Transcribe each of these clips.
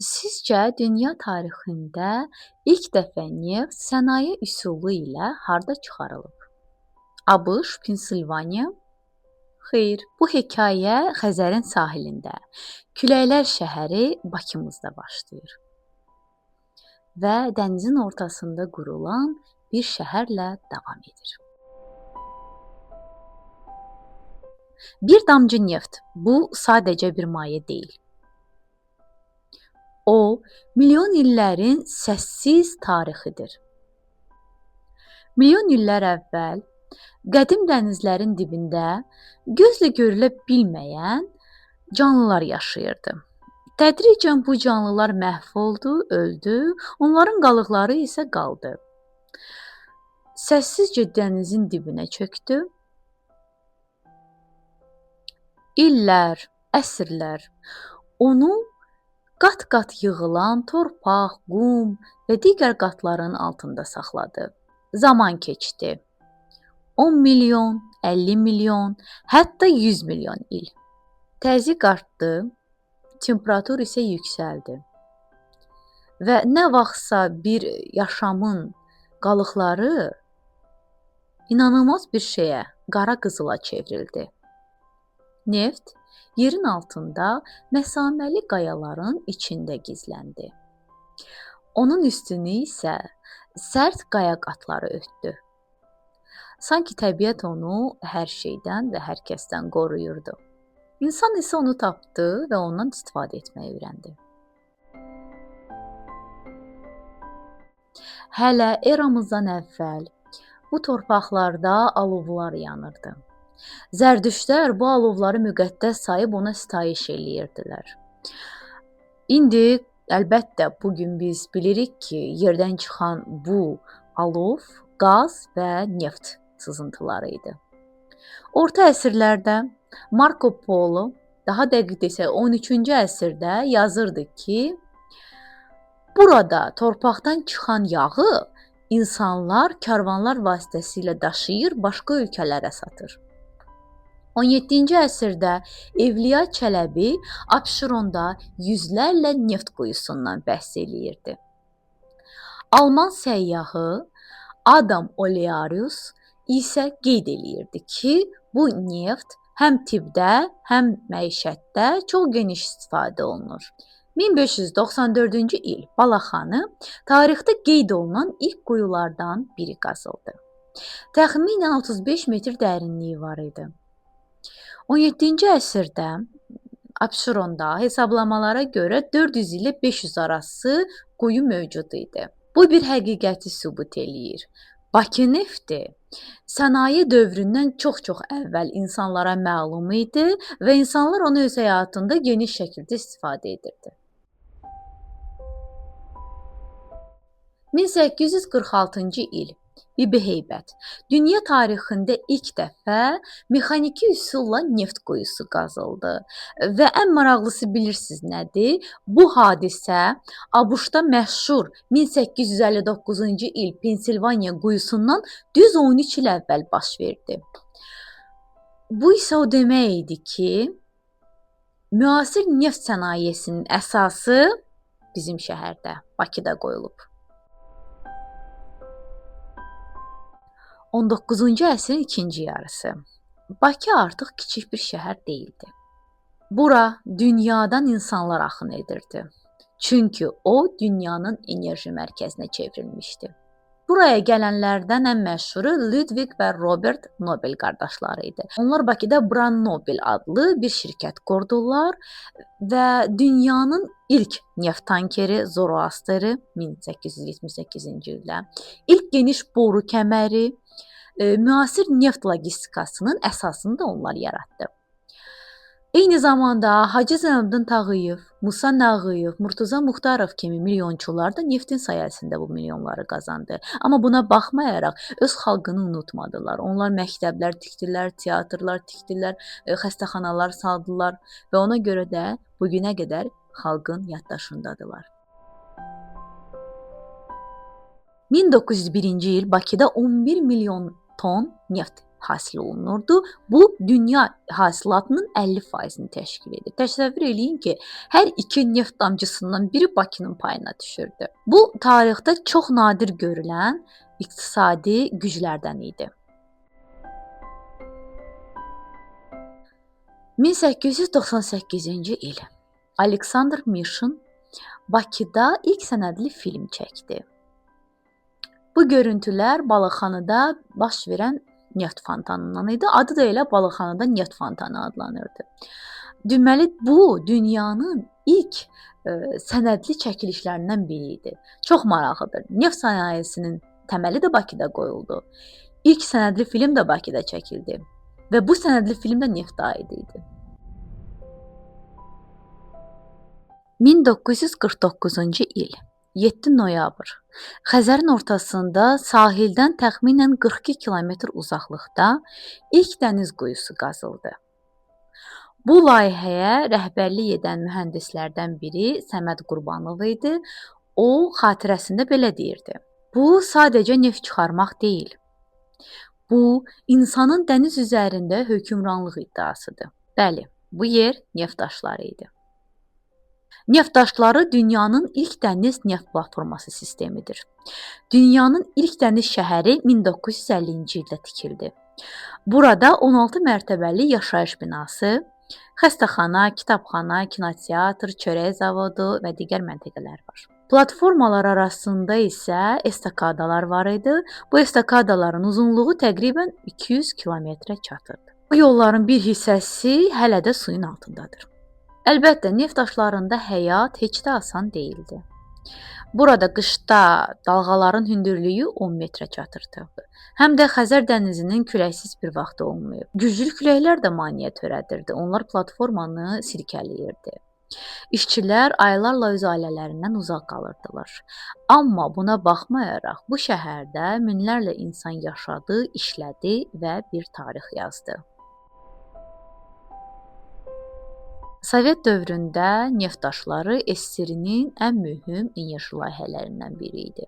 Sizcə dünya tarixində ilk dəfə neft sənaye üsulu ilə harda çıxarılıb? ABŞ, Pensilvaniya? Xeyr, bu hekayə Xəzərin sahilində, Küləklər şəhəri Bakımızda başlayır və dənizin ortasında qurulan bir şəhərlə davam edir. Bir damcı neft bu sadəcə bir maye deyil. O, milyon illərin səssiz tarixidir. Milyon illər əvvəl qədim dənizlərin dibində gözlə görülə bilməyən canlılar yaşayırdı. Tədricən bu canlılar məhv oldu, öldü, onların qalıqları isə qaldı. Səssizcə dənizin dibinə çökdü. İllər, əsrlər onu qat-qat yığılan torpaq, qum və digər qatların altında saxladı. Zaman keçdi. 10 milyon, 50 milyon, hətta 100 milyon il. Təzyiq artdı, temperatur isə yüksəldi. Və nə vaxtsa bir yaşamın qalıqları inanılmaz bir şeyə, qara qızıla çevrildi. Neft yerin altında məsaməli qayaların içində gizləndi. Onun üstünü isə sərt qaya qatları örtdü. Sanki təbiət onu hər şeydən və hər kəsdən qoruyurdu. İnsan isə onu tapdı və ondan istifadə etməyi öyrəndi. Hələ eramızdan əvvəl bu torpaqlarda alovlar yanırdı. Zərdüştlər bu alovları müqəddəs sayıb ona sitayiş eləyirdilər. İndi əlbəttə bu gün biz bilirik ki, yerdən çıxan bu alov, qaz və neft sızıntıları idi. Orta əsrlərdə Marco Polo, daha dəqiq desək 13-cü əsrdə yazırdı ki, burada torpaqdan çıxan yağı insanlar karvanlar vasitəsilə daşıyır, başqa ölkələrə satır. 17-ci əsrdə Evliya Çələbi Abşeronda yüzlərlə neft quyusundan bəhs eləyirdi. Alman səyyahı Adam Olearius isə qeyd eləyirdi ki, bu neft həm tibbdə, həm məişətdə çox geniş istifadə olunur. 1594-cü il Balaxanı tarixdə qeyd olunan ilk quyulardan biri qazıldı. Təxminən 35 metr dərinliyi var idi. 17-ci əsrdə Abşeronda hesablamalara görə 400 ilə 500 arası quyu mövcud idi. Bu bir həqiqəti sübut eləyir. Bakı nefti sənaye dövründən çox-çox əvvəl insanlara məlum idi və insanlar onu öz həyatında geniş şəkildə istifadə edirdi. 1846-cı il Bibi Heybət dünya tarixində ilk dəfə mexaniki üsulla neft quyusu qazıldı və ən maraqlısı bilirsiniz nədir? Bu hadisə ABŞ-da məşhur 1859-cu il Pensilvaniya quyusundan düz 13 il əvvəl baş verdi. Bu isə o demək idi ki, müasir neft sənayesinin əsası bizim şəhərdə, Bakıda qoyulub. 19-cu əsrin ikinci yarısı. Bakı artıq kiçik bir şəhər deyildi. Bura dünyadan insanlar axın edirdi. Çünki o dünyanın enerji mərkəzinə çevrilmişdi. Buraya gələnlərdən ən məşhuru Ludwig və Robert Nobel qardaşları idi. Onlar Bakıda Brannobel adlı bir şirkət qurdular və dünyanın ilk neft tankeri Zoroasteri 1878-ci ildə, ilk geniş boru kəməri, müasir neft logistikasının əsasını da onlar yaratdı. Eyni zamanda Hacı Zeynalabdin Tağıyev, Musa Nağıyev, Murtuza Muxtarov kimi milyonçular da neftin sayəsində bu milyonları qazandı. Amma buna baxmayaraq öz xalqını unutmadılar. Onlar məktəblər tikdilər, teatrlar tikdilər, xəstəxanalar saldılar və ona görə də bu günə qədər xalqın yaddaşındadılar. 1901-ci il Bakıda 11 milyon ton neft hasil olunurdu. Bu dünya hasilatının 50%-ni təşkil edir. Təsəvvür eləyin ki, hər iki neft damcısından biri Bakının payına düşürdü. Bu tarixdə çox nadir görülən iqtisadi güclərdən idi. 1898-ci il Aleksandr Mişin Bakıda ilk sənədli film çəkdi. Bu görüntülər Balıqxanıda baş verən neft fontanından idi. Adı da elə Balıqxanıda neft fontanı adlanırdı. Deməli, bu dünyanın ilk sənədli çəkilişlərindən biri idi. Çox maraqlıdır. Neft sənayesinin təməli də Bakıda qoyuldu. İlk sənədli film də Bakıda çəkildi və bu sənədli film də neftə aid idi. 1949-cu il 7 noyabr Xəzərin ortasında sahildən təxminən 42 kilometr uzaqlıqda ilk dəniz quyusu qazıldı. Bu layihəyə rəhbərlik edən mühəndislərdən biri Səməd Qurbanov idi. O xatirəsində belə deyirdi: "Bu sadəcə neft çıxarmaq deyil. Bu insanın dəniz üzərində hökmranlıq iddiasıdır." Bəli, bu yer neft daşları idi. Neft daşları dünyanın ilk dəniz neft platforması sistemidir. Dünyanın ilk dəniz şəhəri 1950-ci ildə tikildi. Burada 16 mərtəbəli yaşayış binası, xəstəxana, kitabxana, kinoteatr, çörək zavodu və digər məntəqələr var. Platformalar arasında isə estakadalar var idi. Bu estakadaların uzunluğu təqribən 200 kilometrə çatırdı. Bu yolların bir hissəsi hələ də suyun altındadır. Əlbəttə, neft daşlarında həyat heç də asan deyildi. Burada qışda dalğaların hündürlüyü 10 metrə çatırdı. Həm də Xəzər dənizinin küləksiz bir vaxtı olmayıb. Güclü küləklər də maneə törədirdi. Onlar platformanı sirkələyirdi. İşçilər aylarla öz ailələrindən uzaq qalırdılar. Amma buna baxmayaraq bu şəhərdə minlərlə insan yaşadı, işlədi və bir tarix yazdı. Sovet dövründə neft daşları SSRİ-nin ən mühüm enerji layihələrindən biri idi.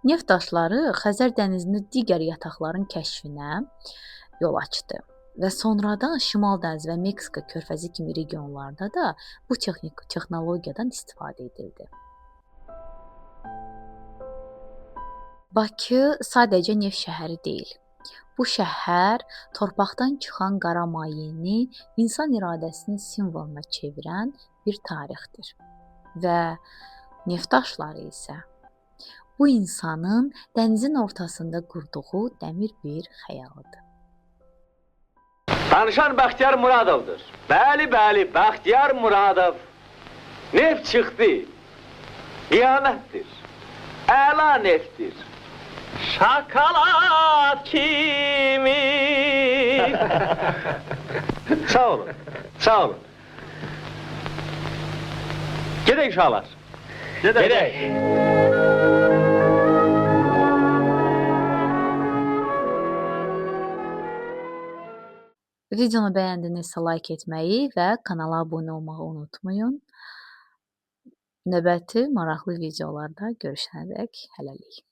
Neft daşları Xəzər dənizində digər yataqların kəşfinə yol açdı və sonradan Şimal dənizi və Meksika körfəzi kimi regionlarda da bu texnologiyadan istifadə edildi. Bakı sadəcə neft şəhəri deyil. Bu şəhər torpaqdan çıxan qara mayeni insan iradəsinin simvoluna çevirən bir tarixdir. Və neft daşları isə bu insanın dənizin ortasında qurduğu dəmir bir xəyalıdır. Danışan Bəxtiyar Muradovdur. Bəli, Bəxtiyar Muradov. Neft çıxdı. Qiyamətdir. Əla neftdir. Şokolad kimi. Sağ olun, sağ olun. Gedək uşaqlar. Gedək. Videonu bəyəndinizsə like etməyi və kanala abunə olmağı unutmayın. Növbəti maraqlı videolarda görüşənədək hələlik.